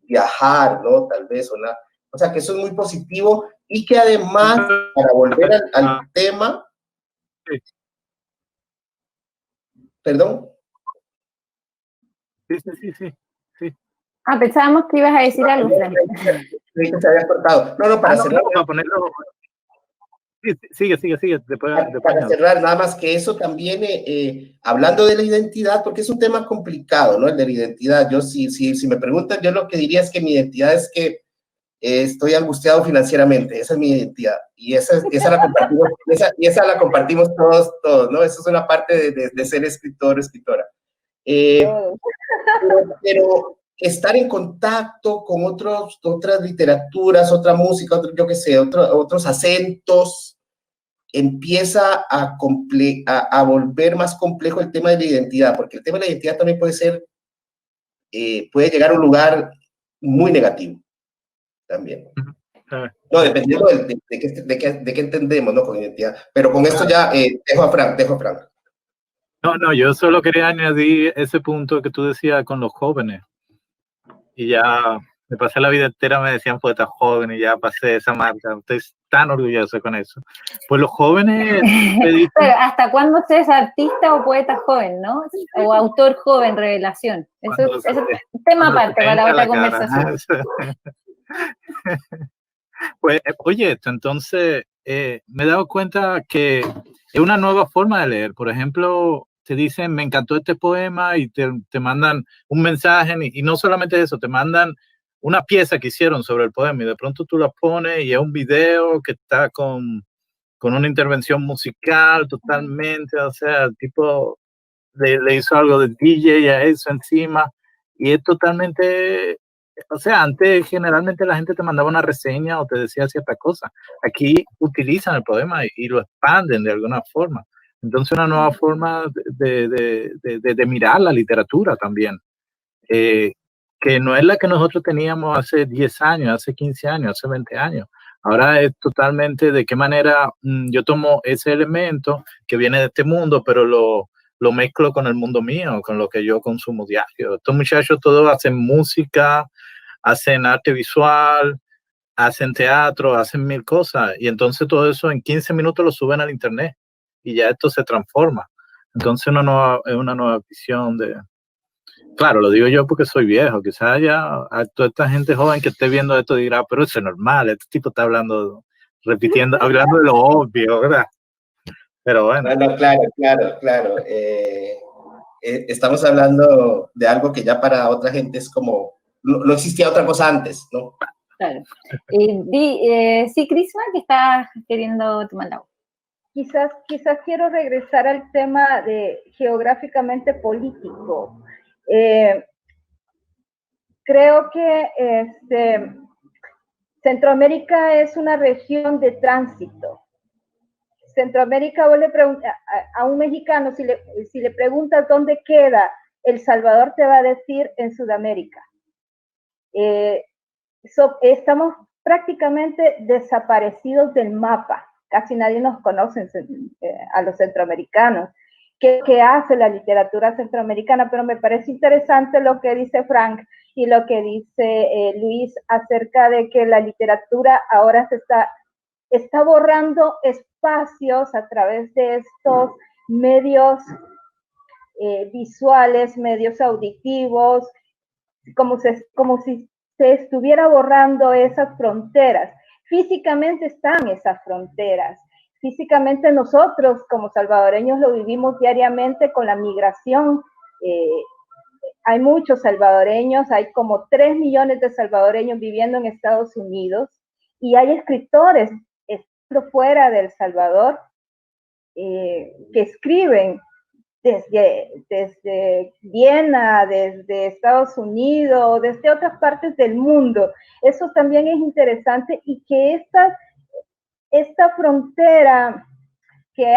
viajar, ¿no? Tal vez, o sea, que eso es muy positivo y que además, para volver al tema, ¿perdón? Sí. Pensábamos que ibas a decir algo, Frank. Creí que se había cortado. No, para cerrar. Para ponerlo. Sigue. Para cerrar, nada más que eso también, hablando de la identidad, porque es un tema complicado, ¿no? El de la identidad. Yo, si me preguntan, yo lo que diría es que mi identidad es que estoy angustiado financieramente. Esa es mi identidad. Y esa la compartimos, esa la compartimos todos, ¿no? Eso es una parte de ser escritor o escritora. Pero estar en contacto con otras literaturas, otra música, yo qué sé, otros acentos, empieza a volver más complejo el tema de la identidad, porque el tema de la identidad también puede llegar a un lugar muy negativo también. No, dependiendo de qué entendemos, ¿no? Con identidad. Pero con esto ya dejo a Frank. No, yo solo quería añadir ese punto que tú decías con los jóvenes. Y ya me pasé la vida entera, me decían poeta joven, y ya pasé esa marca. Estoy tan orgulloso con eso. Pues los jóvenes... Pero ¿hasta cuándo se es artista o poeta joven, no? O autor joven, revelación. Eso es un tema aparte para la otra conversación. Pues, oye, entonces me he dado cuenta que es una nueva forma de leer. Por ejemplo, te dicen, me encantó este poema y te mandan un mensaje y no solamente eso, te mandan una pieza que hicieron sobre el poema y de pronto tú la pones y es un video que está con una intervención musical totalmente, o sea, el tipo le hizo algo de DJ a eso encima y es totalmente... O sea, antes generalmente la gente te mandaba una reseña o te decía cierta cosa. Aquí utilizan el poema y lo expanden de alguna forma. Entonces, una nueva forma de mirar la literatura también, que no es la que nosotros teníamos hace 10 años, hace 15 años, hace 20 años. Ahora es totalmente de qué manera yo tomo ese elemento que viene de este mundo, pero lo lo mezclo con el mundo mío, con lo que yo consumo diario. Estos muchachos todos hacen música, hacen arte visual, hacen teatro, hacen mil cosas, y entonces todo eso en 15 minutos lo suben al internet y ya esto se transforma. Entonces es una nueva visión de... Claro, lo digo yo porque soy viejo, quizás ya a toda esta gente joven que esté viendo esto dirá, pero eso es normal, este tipo está hablando, repitiendo, hablando de lo obvio, ¿verdad? Pero bueno. Bueno, claro. Estamos hablando de algo que ya para otra gente es como, no existía otra cosa antes, ¿no? Claro. Sí, Crisma, que estás queriendo tomar la voz. Quizás quiero regresar al tema de geográficamente político. Creo que Centroamérica es una región de tránsito. Centroamérica, vos le preguntas a un mexicano, si le preguntas dónde queda El Salvador, te va a decir en Sudamérica. Estamos prácticamente desaparecidos del mapa. Casi nadie nos conoce a los centroamericanos. ¿Qué hace la literatura centroamericana? Pero me parece interesante lo que dice Frank y lo que dice Luis acerca de que la literatura ahora se está borrando espacios a través de estos medios visuales, medios auditivos, como si se estuviera borrando esas fronteras. Físicamente están esas fronteras. Físicamente nosotros como salvadoreños lo vivimos diariamente con la migración. Hay muchos salvadoreños, hay como 3 millones de salvadoreños viviendo en Estados Unidos y hay escritores fuera del Salvador que escriben desde Viena, desde Estados Unidos, desde otras partes del mundo. Eso también es interesante y que esta frontera que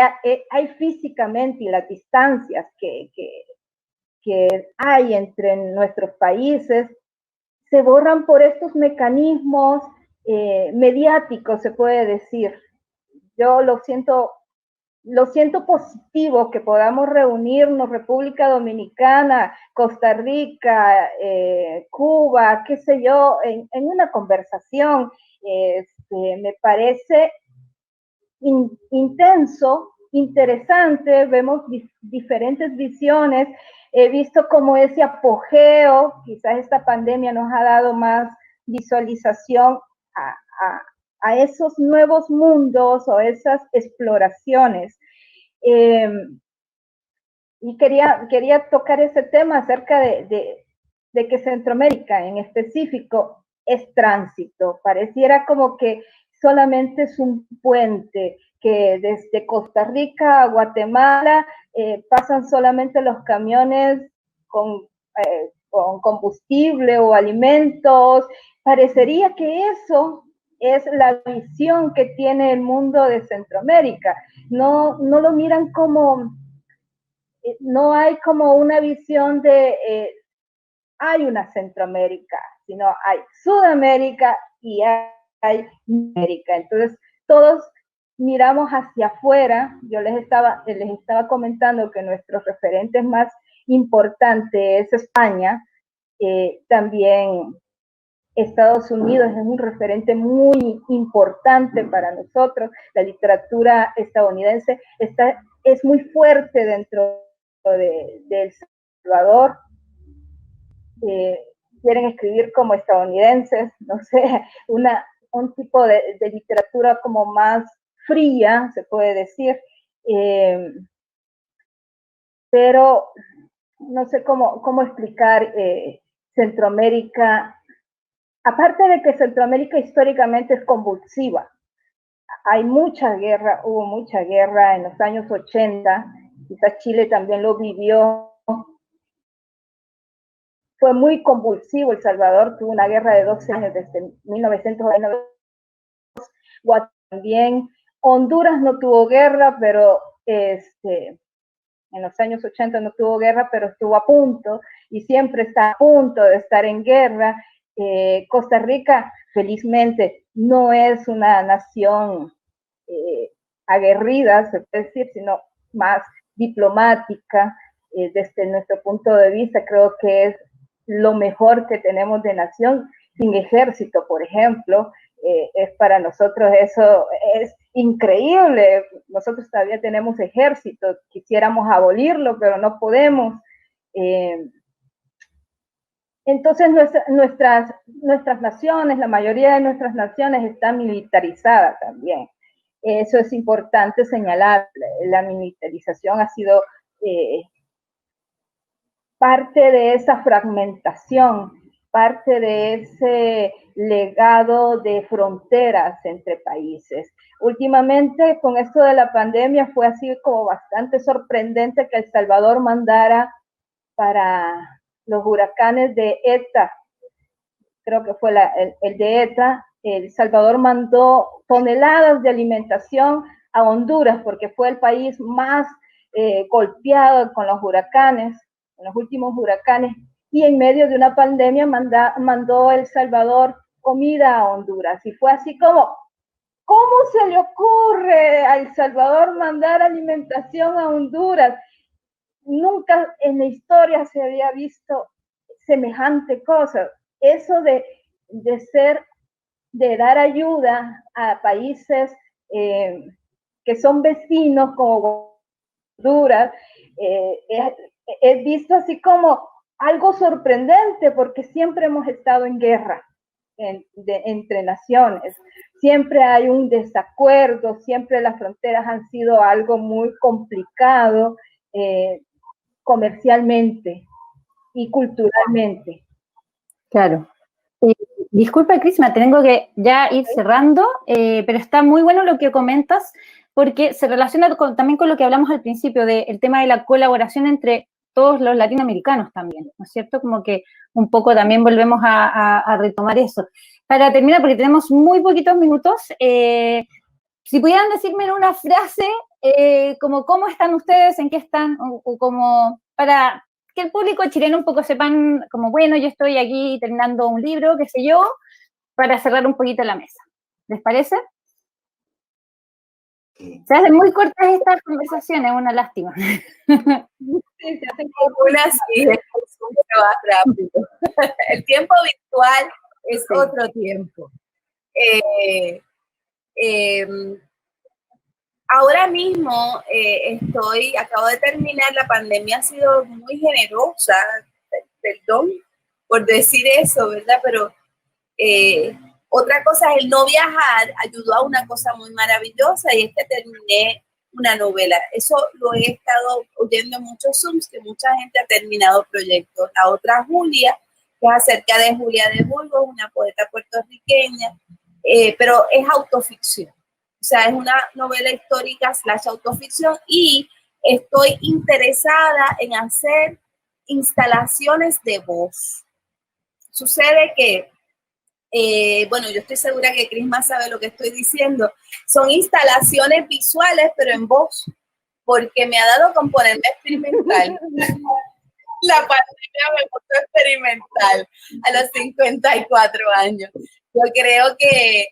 hay físicamente y las distancias que hay entre nuestros países se borran por estos mecanismos mediáticos, se puede decir. Yo lo siento positivo que podamos reunirnos, República Dominicana, Costa Rica, Cuba, qué sé yo, en una conversación. Me parece intenso, interesante, vemos diferentes visiones. He visto como ese apogeo, quizás esta pandemia nos ha dado más visualización a esos nuevos mundos o esas exploraciones. Y quería tocar ese tema acerca de que Centroamérica en específico es tránsito. Pareciera como que solamente es un puente, que desde Costa Rica a Guatemala pasan solamente los camiones con combustible o alimentos. Parecería que eso es la visión que tiene el mundo de Centroamérica. No lo miran como, no hay como una visión de hay una Centroamérica, sino hay Sudamérica y hay América. Entonces, todos miramos hacia afuera. Yo les estaba comentando que nuestros referentes más importantes es España, también Estados Unidos es un referente muy importante para nosotros. La literatura estadounidense es muy fuerte dentro de El Salvador. Quieren escribir como estadounidenses, no sé, un tipo de literatura como más fría, se puede decir, pero no sé cómo explicar Centroamérica. Aparte de que Centroamérica históricamente es convulsiva, hubo mucha guerra en los años 80, quizás Chile también lo vivió. Fue muy convulsivo El Salvador, tuvo una guerra de 12 años desde 1999. También Honduras no tuvo guerra, pero en los años 80 no tuvo guerra, pero estuvo a punto y siempre está a punto de estar en guerra. Costa Rica, felizmente, no es una nación aguerrida, se puede decir, sino más diplomática. Desde nuestro punto de vista, creo que es lo mejor que tenemos de nación, sin ejército, por ejemplo. Es para nosotros eso es increíble. Nosotros todavía tenemos ejército, quisiéramos abolirlo, pero no podemos. Entonces nuestras naciones, la mayoría de nuestras naciones están militarizadas también. Eso es importante señalar. La militarización ha sido parte de esa fragmentación, parte de ese legado de fronteras entre países. Últimamente, con esto de la pandemia, fue así como bastante sorprendente que El Salvador mandara para los huracanes de ETA, creo que fue el de ETA. El Salvador mandó toneladas de alimentación a Honduras porque fue el país más golpeado con los huracanes, con los últimos huracanes, y en medio de una pandemia mandó El Salvador comida a Honduras. Y fue así como, ¿cómo se le ocurre a El Salvador mandar alimentación a Honduras? Nunca en la historia se había visto semejante cosa. Eso de dar ayuda a países que son vecinos como Honduras, es visto así como algo sorprendente, porque siempre hemos estado en guerra entre naciones, siempre hay un desacuerdo, siempre las fronteras han sido algo muy complicado comercialmente y culturalmente. Claro. Disculpa, Crisma, tengo que ya ir cerrando, pero está muy bueno lo que comentas, porque se relaciona también con lo que hablamos al principio, del tema de la colaboración entre todos los latinoamericanos también, ¿no es cierto? Como que un poco también volvemos a retomar eso. Para terminar, porque tenemos muy poquitos minutos, si pudieran decirme en una frase, como cómo están ustedes, en qué están, o como para que el público chileno un poco sepan, como bueno, yo estoy aquí terminando un libro, qué sé yo, para cerrar un poquito la mesa. ¿Les parece? Se hacen muy cortas estas conversaciones, una lástima. Sí, se hacen una así, es mucho más rápido. El tiempo virtual es otro tiempo. Ahora mismo acabo de terminar, la pandemia ha sido muy generosa, perdón por decir eso, ¿verdad? Pero otra cosa es el no viajar, ayudó a una cosa muy maravillosa, y es que terminé una novela. Eso lo he estado oyendo en muchos Zooms, que mucha gente ha terminado proyectos. La otra, Julia, que es acerca de Julia de Burgos, una poeta puertorriqueña, pero es autoficción. O sea, es una novela histórica / autoficción, y estoy interesada en hacer instalaciones de voz. Sucede que, bueno, yo estoy segura que Crisma sabe lo que estoy diciendo. Son instalaciones visuales, pero en voz, porque me ha dado con ponerme experimental. La pandemia me puso experimental a los 54 años. Yo creo que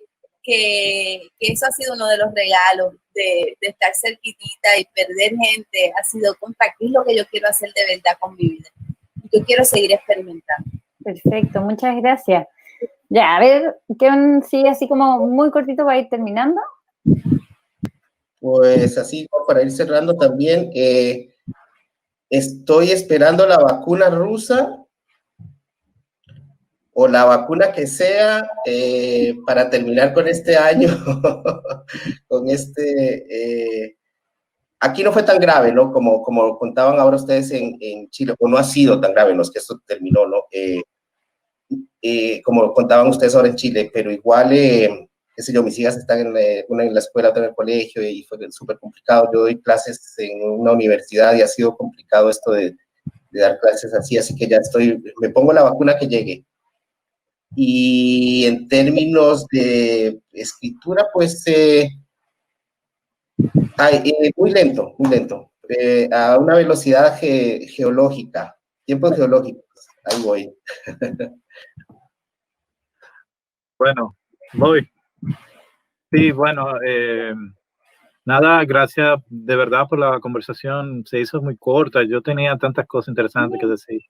eso ha sido uno de los regalos de estar cerquitita y perder gente, ha sido compartir lo que yo quiero hacer de verdad con mi vida. Yo quiero seguir experimentando. Perfecto, muchas gracias. Ya, a ver, ¿qué sigue así como muy cortito para ir terminando? Pues así, para ir cerrando también, estoy esperando la vacuna rusa o la vacuna que sea para terminar con este año, con aquí no fue tan grave, ¿no? Como contaban ahora ustedes en Chile, o no ha sido tan grave, no es que esto terminó, ¿no? Como contaban ustedes ahora en Chile, pero igual, qué sé yo, mis hijas están una en la escuela, otra en el colegio, y fue súper complicado. Yo doy clases en una universidad y ha sido complicado esto de dar clases así que ya me pongo la vacuna que llegue. Y en términos de escritura, pues, muy lento, a una velocidad geológica, tiempos geológicos, ahí voy. Bueno, voy. Sí, bueno, Nada, gracias de verdad por la conversación, se hizo muy corta, yo tenía tantas cosas interesantes que decir.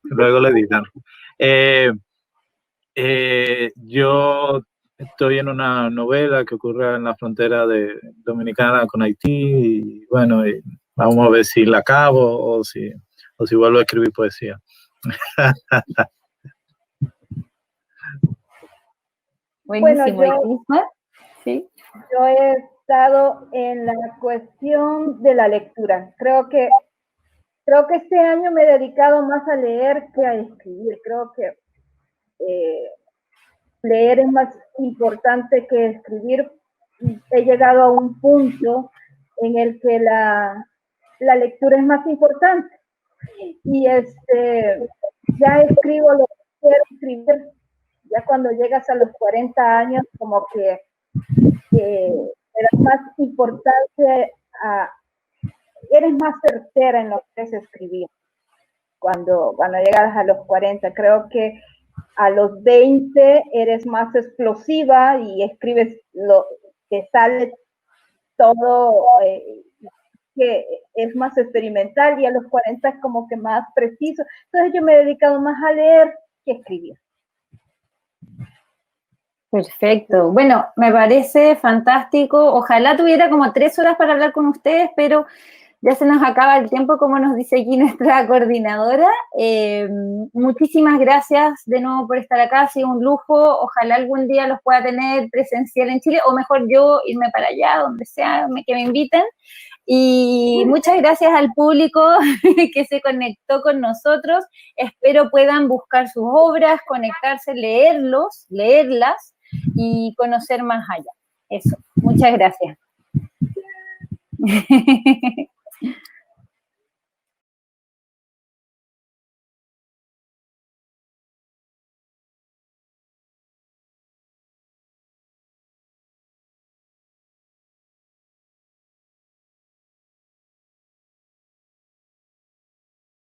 Luego le editan. Yo estoy en una novela que ocurre en la frontera de Dominicana con Haití y bueno, y vamos a ver si la acabo o si vuelvo a escribir poesía. Buenísimo. ¿Sí? Yo he estado en la cuestión de la lectura. Creo que este año me he dedicado más a leer que a escribir. Creo que leer es más importante que escribir. He llegado a un punto en el que la lectura es más importante. Y ya escribo lo que quiero escribir. Ya cuando llegas a los 40 años, como que le das más importancia eres más certera en lo que es escribir. Cuando llegas a los 40, creo que a los 20 eres más explosiva y escribes lo que sale todo, que es más experimental, y a los 40 es como que más preciso. Entonces yo me he dedicado más a leer que a escribir. Perfecto. Bueno, me parece fantástico. Ojalá tuviera como 3 horas para hablar con ustedes, pero ya se nos acaba el tiempo, como nos dice aquí nuestra coordinadora. Muchísimas gracias de nuevo por estar acá, ha sido un lujo. Ojalá algún día los pueda tener presencial en Chile, o mejor yo irme para allá, donde sea, que me inviten. Y muchas gracias al público que se conectó con nosotros. Espero puedan buscar sus obras, conectarse, leerlas y conocer más allá. Eso, muchas gracias.